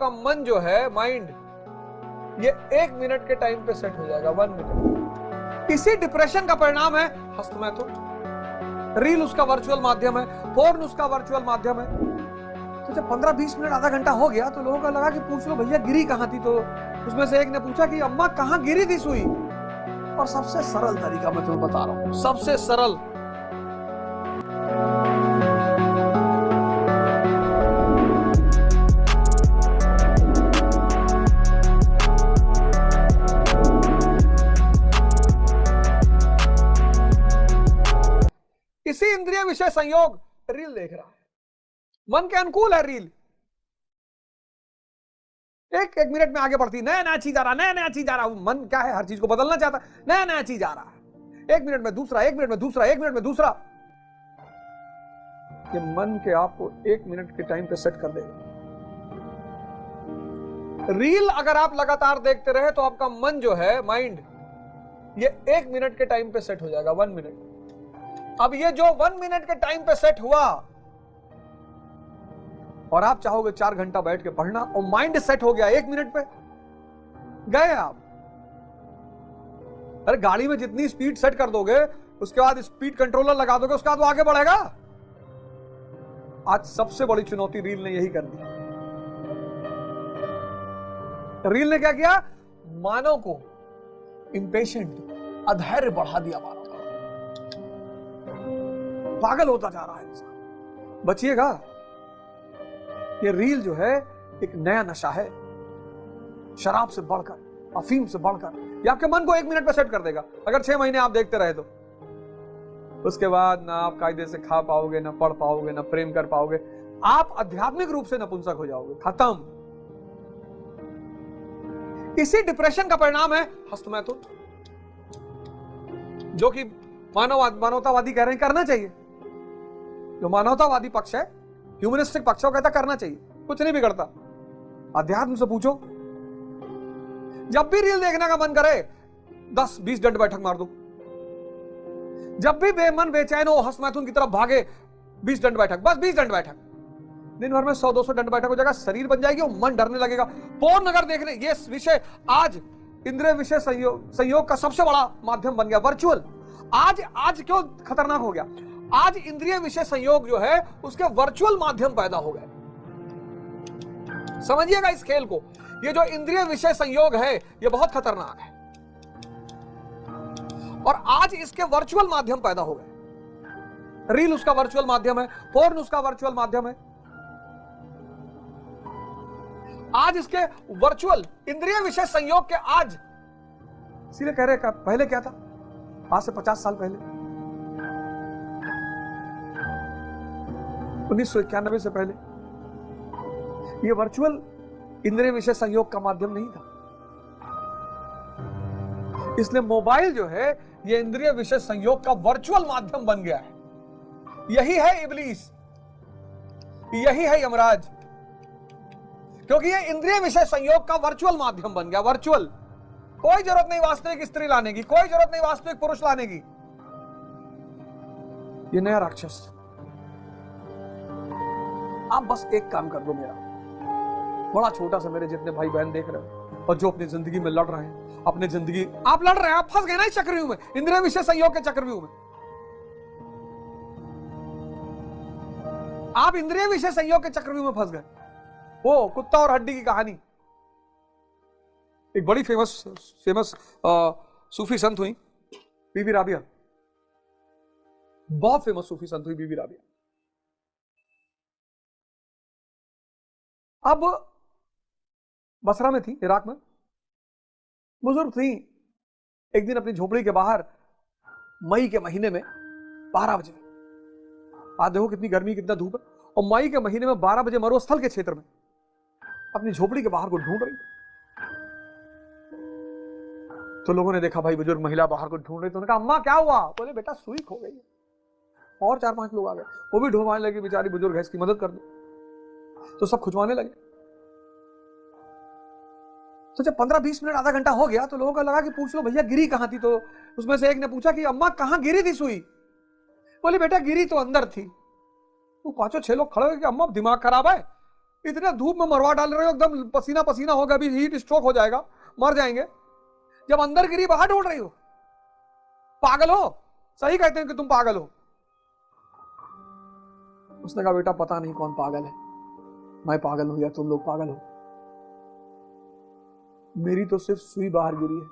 आपका मन जो है, माइंड, ये 1 मिनट के टाइम पे सेट हो जाएगा, 1 मिनट। इसी डिप्रेशन का परिणाम है हस्तमैथुन। रील उसका वर्चुअल माध्यम है, पोर्न उसका वर्चुअल माध्यम है। तो जब 15-20 मिनट आधा घंटा हो गया तो लोगों को लगा कि पूछ लो भैया गिरी कहां थी। तो उसमें से एक ने पूछा कि अम्मा कहां गिरी थी सुई। और सबसे सरल तरीका मैं तुम्हें बता रहा हूं, सबसे सरल। इसी इंद्रिय विषय संयोग रील देख रहा है, मन के अनुकूल है रील। एक मिनट में आगे बढ़ती, नया नया चीज आ रहा, नया नया चीज आ रहा। मन क्या है, हर चीज को बदलना चाहता, नया नया चीज आ रहा है। 1 मिनट में दूसरा, 1 मिनट में दूसरा, 1 मिनट में दूसरा। ये मन के आपको 1 मिनट के टाइम पे सेट कर देगा। रील अगर आप लगातार देखते रहे तो आपका मन जो है, माइंड, ये 1 मिनट के टाइम पे सेट हो जाएगा, 1 मिनट। अब ये जो 1 मिनट के टाइम पे सेट हुआ और आप चाहोगे 4 घंटा बैठ के पढ़ना और माइंड सेट हो गया 1 मिनट पे, गए आप। अरे गाड़ी में जितनी स्पीड सेट कर दोगे उसके बाद स्पीड कंट्रोलर लगा दोगे, उसके बाद वो आगे बढ़ेगा। आज सबसे बड़ी चुनौती रील ने यही कर दी। रील ने क्या किया, मानव को इंपेशेंट, अधैर्य बढ़ा दिया। पागल होता जा रहा है इंसान। बचिएगा, ये रील जो है एक नया नशा है, शराब से बढ़कर, अफीम से बढ़कर। ये आपके मन को 1 मिनट पे सेट कर देगा। अगर 6 महीने आप देखते रहे तो उसके बाद ना आप कायदे से खा पाओगे, ना पढ़ पाओगे, ना प्रेम कर पाओगे। आप आध्यात्मिक रूप से नपुंसक हो जाओगे, खत्म। इसी डिप्रेशन का परिणाम है हस्तमैथुन, जो कि मानवतावादी कह रहे हैं करना चाहिए। जो मानवतावादी पक्ष है, ह्यूमनिस्टिक पक्ष है, वो कहता करना चाहिए, कुछ नहीं बिगड़ता। अध्यात्म से पूछो, जब भी रील देखने का मन करे 10-20 दंड बैठक मार दो। जब भी बेमन बेचैन हो, हस्तमैथुन की तरफ भागे, 20 दंड बैठक, बस 20 दंड बैठक। दिन भर में 100-200 दंड बैठक हो जाएगा, शरीर बन जाएगी और मन डरने लगेगा। पोर्न अगर देखने, ये विषय आज इंद्रिय विषय संयोग का सबसे बड़ा माध्यम बन गया, वर्चुअल। आज क्यों खतरनाक हो गया? आज इंद्रिय विषय संयोग जो है उसके वर्चुअल माध्यम पैदा हो गए। समझिएगा इस खेल को। ये जो इंद्रिय विषय संयोग है ये बहुत खतरनाक है और आज इसके वर्चुअल माध्यम पैदा हो गए। रील उसका वर्चुअल माध्यम है, पोर्न उसका वर्चुअल माध्यम है। आज इसके वर्चुअल इंद्रिय विषय संयोग के आज, इसीलिए कह रहे हैं पहले क्या था, आज से 50 साल पहले, 1991 से पहले ये वर्चुअल इंद्रिय विषय संयोग का माध्यम नहीं था। इसलिए मोबाइल जो है ये इंद्रिय विषय संयोग का वर्चुअल माध्यम बन गया है। यही है इब्लीस, यही है यमराज, क्योंकि ये इंद्रिय विषय संयोग का वर्चुअल माध्यम बन गया। वर्चुअल, कोई जरूरत नहीं वास्तविक स्त्री लाने की, कोई जरूरत नहीं वास्तविक पुरुष लाने की। ये नया राक्षस। आप बस एक काम कर दो, मेरा बड़ा छोटा सा, मेरे जितने भाई बहन देख रहे हो और जो अपनी जिंदगी में लड़ रहे हैं, अपनी जिंदगी आप लड़ रहे हैं, आप फंस गए ना इस चक्रव्यूह में, इंद्रिय विषय संयोग के चक्रव्यूह में। आप इंद्रिय विषय संयोग के चक्रव्यूह में फंस गए। वो कुत्ता और हड्डी की कहानी, एक बड़ी फेमस सूफी संत हुई बीबी राबिया, बहुत फेमस सूफी संत हुई बीबी राबिया। अब बसरा में थी, इराक में, बुजुर्ग थी। एक दिन अपनी झोपड़ी के बाहर मई के महीने में 12 बजे, आज देखो कितनी गर्मी, कितना धूप है, और मई के महीने में 12 बजे मरुस्थल के क्षेत्र में अपनी झोपड़ी के बाहर को ढूंढ रही। तो लोगों ने देखा भाई बुजुर्ग महिला बाहर को ढूंढ रही, तो उन्होंने कहा अम्मा क्या हुआ? बोले बेटा सुई खो गई। और 4-5 लोग आ गए, वो भी ढूंढवाने लगे, बेचारी बुजुर्ग है, इसकी मदद कर दो। तो सब खुजवाने लगे। तो जब 15-20 मिनट आधा घंटा हो गया तो लोगों को लगा कि पूछ लो भैया गिरी कहां थी। तो उसमें से एक ने पूछा कि अम्मा कहां गिरी थी सुई? बोले बेटा गिरी तो अंदर थी। वो 5-6 लोग खड़े हो गए कि अम्मा दिमाग खराब है, इतने धूप में मरवा डाल रहे हो, एकदम पसीना पसीना होगा, अभी हीट स्ट्रोक हो जाएगा, मर जाएंगे, जब अंदर गिरी बाहर ढूंढ रही हो। पागल हो, सही कहते हैं कि तुम पागल हो। उसने कहा बेटा पता नहीं कौन पागल है, मैं पागल हूं या तुम लोग पागल हो, मेरी तो सिर्फ सुई बाहर गिरी है,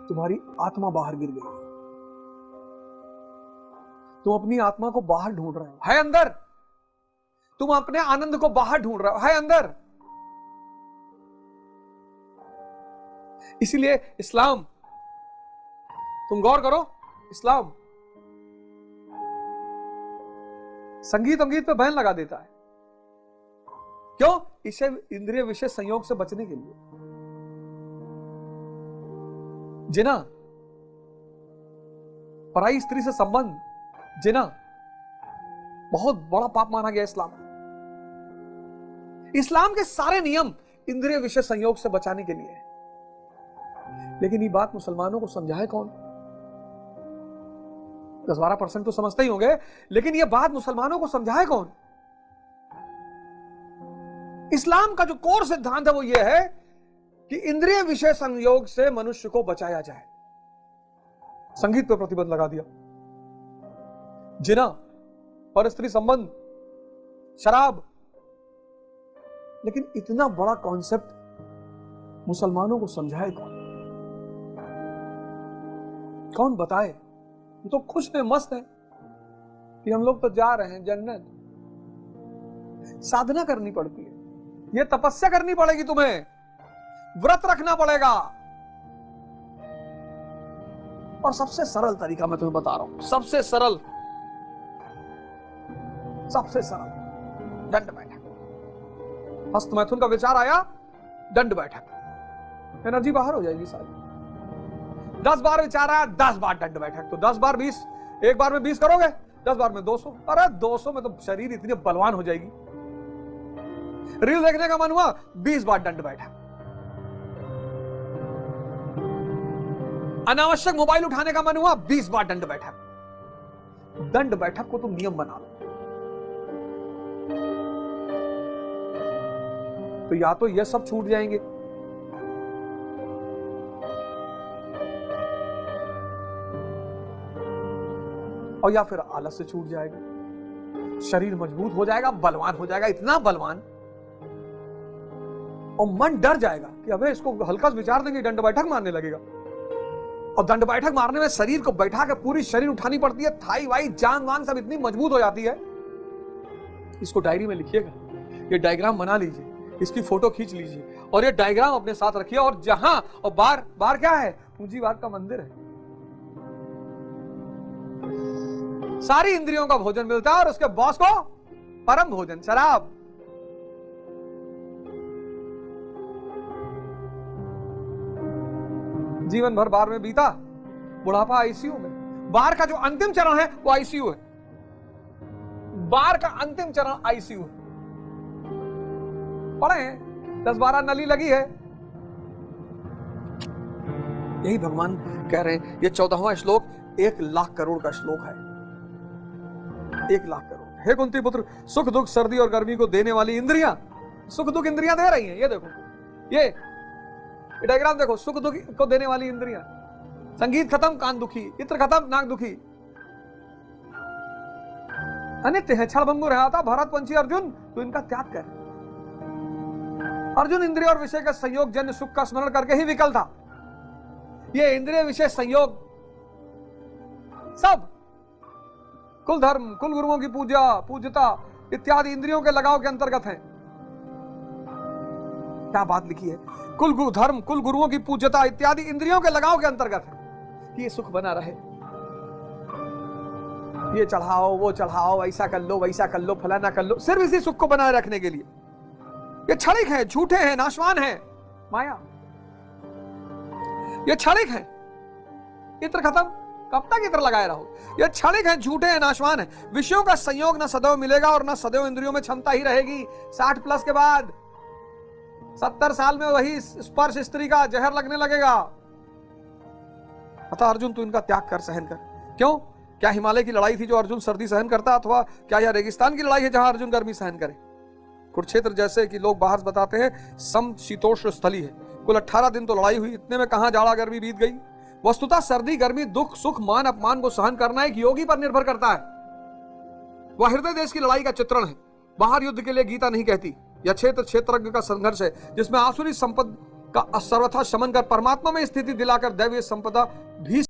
तुम्हारी आत्मा बाहर गिर गई। तुम अपनी आत्मा को बाहर ढूंढ रहे हो, है अंदर, तुम अपने आनंद को बाहर ढूंढ रहे हो, है अंदर। इसीलिए इस्लाम, तुम गौर करो, इस्लाम संगीत अंगीत पे बैन लगा देता है। क्यों? इसे इंद्रिय विषय संयोग से बचने के लिए। जिना, पराई स्त्री से संबंध, जिना बहुत बड़ा पाप माना गया इस्लाम। इस्लाम के सारे नियम इंद्रिय विषय संयोग से बचाने के लिए है। लेकिन ये बात मुसलमानों को समझाए कौन? 10-12% तो समझते ही होंगे, लेकिन ये बात मुसलमानों को समझाए कौन? इस्लाम का जो कोर सिद्धांत है वो ये है कि इंद्रिय विषय संयोग से मनुष्य को बचाया जाए। संगीत पर प्रतिबंध लगा दिया, जिना, परस्त्री संबंध, शराब। लेकिन इतना बड़ा कॉन्सेप्ट मुसलमानों को समझाए कौन? कौन बताए? वो तो खुश है, मस्त है कि हम लोग तो जा रहे हैं जन्नत। साधना करनी पड़ती है, ये तपस्या करनी पड़ेगी, तुम्हें व्रत रखना पड़ेगा। और सबसे सरल तरीका मैं तुम्हें बता रहा हूं, सबसे सरल, सबसे सरल, दंड बैठक। हस्त मैथुन का विचार आया, दंड बैठक, एनर्जी बाहर हो जाएगी सारी। 10 बार विचार आया, 10 बार दंड बैठक। तो 10 बार 20, एक बार में 20 करोगे, 10 बार में 200। अरे 200 में तो शरीर इतनी बलवान हो जाएगी। रील देखने का मन हुआ, 20 बार दंड बैठक। अनावश्यक मोबाइल उठाने का मन हुआ, 20 बार दंड बैठक। दंड बैठक को तुम नियम बना लो। तो या तो ये सब छूट जाएंगे, और या फिर आलस से छूट जाएगा, शरीर मजबूत हो जाएगा, बलवान हो जाएगा, इतना बलवान, और मन डर जाएगा कि अबे इसको हल्का विचार देंगे, दंड बैठक मारने लगेगा। और दंड बैठक मारने में शरीर को बैठा के पूरी शरीर उठानी पड़ती है, थाई वाई जान वांग सब इतनी मजबूत हो जाती है। इसको डायरी में लिखिएगा, ये डायग्राम बना लीजिए, इसकी फोटो खींच लीजिए और ये डायग्राम अपने साथ रखिए। और जहां, और बार बार क्या है, पूंजीवाद का मंदिर है। सारी इंद्रियों का भोजन मिलता है और उसके बॉस को परम भोजन, शराब। जीवन भर बार में बीता, बुढ़ापा आईसीयू में। बार का जो अंतिम चरण है वो आईसीयू है। बार का अंतिम चरण आईसीयू है। पढ़े हैं, 10-12 नली लगी है। यही भगवान कह रहे हैं। ये 14वां श्लोक 1 लाख करोड़ का श्लोक है। 1 लाख करोड़। हे कुंती पुत्र, सुख दुख सर्दी और गर्मी को देने वाली इंद्रियां, सुख दुख इंद्रियां दे रही हैं। ये देखो, ये डायग्राम देखो, सुख दुख को देने वाली इंद्रियां। संगीत खत्म, कान दुखी, इत्र खत्म, नाक दुखी। अनित्य है, क्षणभंगुर है। आता भरत पंछी अर्जुन, तो इनका त्याग कर। अर्जुन इंद्रिय और विषय का संयोग जन्य सुख का स्मरण करके ही विकल था। ये इंद्रिय विषय संयोग सब कुल धर्म, कुल गुरुओं की पूज्यता इत्यादि इंद्रियों के लगाव के अंतर्गत है। क्या बात लिखी है, कुल धर्म, कुल गुरुओं की पूज्यता इत्यादि इंद्रियों के लगाव के अंतर्गत है कि ये सुख बना रहे। ये चढ़ाओ, वो चढ़ाओ, ऐसा कर लो, वैसा कर लो, फलाना कर लो, सिर्फ इसी सुख को बनाए रखने के लिए। ये क्षणिक है, झूठे हैं, नाशवान है, माया। ये क्षणिक है। इत्र खत्म, कब तक इत्र लगाए रहो? ये क्षणिक है, झूठे हैं, नाशवान है। विषयों का संयोग न सदैव मिलेगा और न सदैव इंद्रियों में क्षमता ही रहेगी। 60 प्लस के बाद 70 साल में वही स्पर्श स्त्री का जहर लगने लगेगा। अतः अर्जुन, तू इनका त्याग कर, सहन कर। क्यों? क्या हिमालय की लड़ाई थी जो अर्जुन सर्दी सहन करता, अथवा क्या यह रेगिस्तान की लड़ाई है जहां अर्जुन गर्मी सहन करे? कुरुक्षेत्र जैसे कि लोग बाहर बताते हैं समशीतोष्ण स्थली है। कुल 18 दिन तो लड़ाई हुई, इतने में कहां जाड़ा गर्मी बीत गई। वस्तुतः सर्दी गर्मी दुख सुख मान अपमान को सहन करना एक योगी पर निर्भर करता है। वह हृदय देश की लड़ाई का चित्रण है। बाहर युद्ध के लिए गीता नहीं कहती। यह क्षेत्र क्षेत्रज्ञ का संघर्ष है जिसमें आसुरी संपद का सर्वथा शमन कर परमात्मा में स्थिति दिलाकर दैवीय संपदा भी